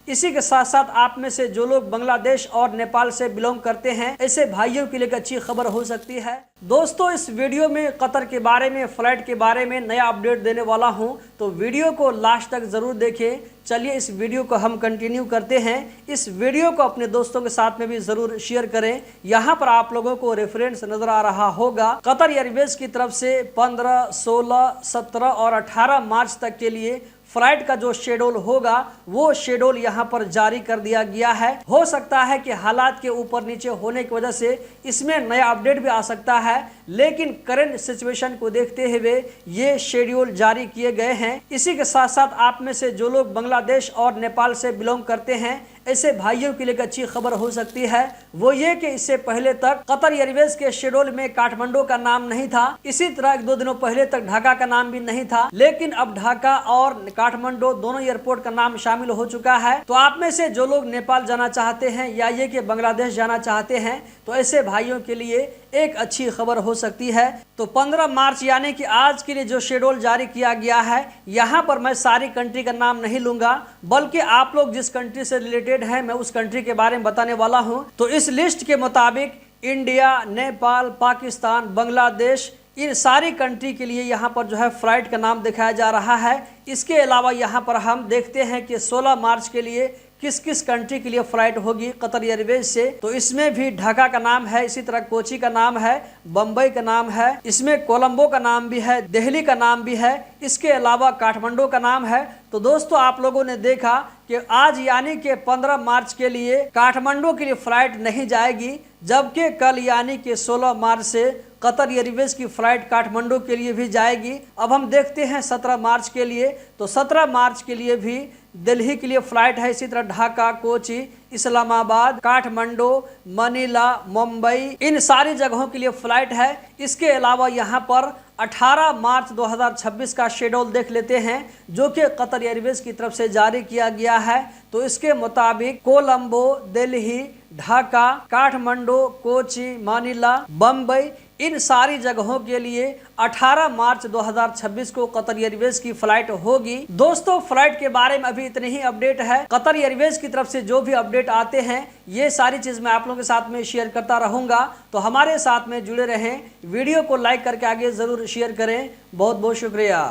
इसी के साथ साथ आप में से जो लोग बांग्लादेश और नेपाल से बिलोंग करते हैं, ऐसे भाइयों के लिए एक अच्छी खबर हो सकती है। दोस्तों, इस वीडियो में कतर के बारे में, फ्लाइट के बारे में नया अपडेट देने वाला हूं, तो वीडियो को लास्ट तक जरूर देखें। चलिए इस वीडियो को हम कंटिन्यू करते हैं। इस वीडियो को अपने दोस्तों के साथ में भी जरूर शेयर करें। यहाँ पर आप लोगों को रेफरेंस नजर आ रहा होगा। कतर एयरवेज की तरफ से 15, 16, 17 और 18 मार्च तक के लिए फ्लाइट का जो शेड्यूल होगा वो शेड्यूल यहाँ पर जारी कर दिया गया है। हो सकता है कि हालात के ऊपर नीचे होने की वजह से इसमें नया अपडेट भी आ सकता है, लेकिन करंट सिचुएशन को देखते हुए ये शेड्यूल जारी किए गए हैं। इसी के साथ साथ आप में से जो लोग बांग्लादेश और नेपाल से बिलोंग करते हैं, ऐसे भाइयों के लिए एक अच्छी खबर हो सकती है। वो ये कि इससे पहले तक कतर एयरवेज के शेड्यूल में काठमांडू का नाम नहीं था। इसी तरह 1-2 दिनों पहले तक ढाका का नाम भी नहीं था, लेकिन अब ढाका और काठमांडू दोनों एयरपोर्ट का नाम शामिल हो चुका है। तो आप में से जो लोग नेपाल जाना चाहते हैं या ये कि बांग्लादेश जाना चाहते हैं, तो ऐसे भाइयों के लिए एक अच्छी खबर हो सकती है। तो 15 मार्च यानी कि आज के लिए जो शेड्यूल जारी किया गया है, यहाँ पर मैं सारी कंट्री का नाम नहीं लूंगा, बल्कि आप लोग जिस कंट्री से रिलेटेड है मैं उस कंट्री के बारे में बताने वाला हूं। तो इस लिस्ट के मुताबिक इंडिया, नेपाल, पाकिस्तान, बांग्लादेश, इन सारी कंट्री के लिए यहाँ पर जो है फ्लाइट का नाम दिखाया जा रहा है। इसके अलावा यहाँ पर हम देखते हैं कि 16 मार्च के लिए किस किस कंट्री के लिए फ्लाइट होगी कतर एयरवेज से। तो इसमें भी ढाका का नाम है, इसी तरह कोची का नाम है, बम्बई का नाम है, इसमें कोलंबो का नाम भी है, दिल्ली का नाम भी है, इसके अलावा काठमांडू का नाम है। तो दोस्तों, आप लोगों ने देखा कि आज यानी कि 15 मार्च के लिए काठमांडू के लिए फ्लाइट नहीं जाएगी, जबकि कल यानी कि 16 मार्च से कतर एयरवेज की फ्लाइट काठमांडू के लिए भी जाएगी। अब हम देखते हैं 17 मार्च के लिए। तो 17 मार्च के लिए भी दिल्ली के लिए फ्लाइट है, इसी तरह ढाका, कोची, इस्लामाबाद, काठमांडू, मनीला, मुंबई, इन सारी जगहों के लिए फ्लाइट है। इसके अलावा यहाँ पर 18 मार्च 2026 का शेड्यूल देख लेते हैं, जो कि कतर एयरवेज की तरफ से जारी किया गया है। तो इसके मुताबिक कोलंबो, दिल्ली, ढाका, काठमांडू, कोची, मनीला, बम्बई, इन सारी जगहों के लिए 18 मार्च 2026 को कतर एयरवेज की फ्लाइट होगी। दोस्तों, फ्लाइट के बारे में अभी इतनी ही अपडेट है। कतर एयरवेज की तरफ से जो भी अपडेट आते हैं, ये सारी चीज मैं आप लोगों के साथ में शेयर करता रहूंगा। तो हमारे साथ में जुड़े रहें, वीडियो को लाइक करके आगे जरूर शेयर करें। बहुत बहुत शुक्रिया।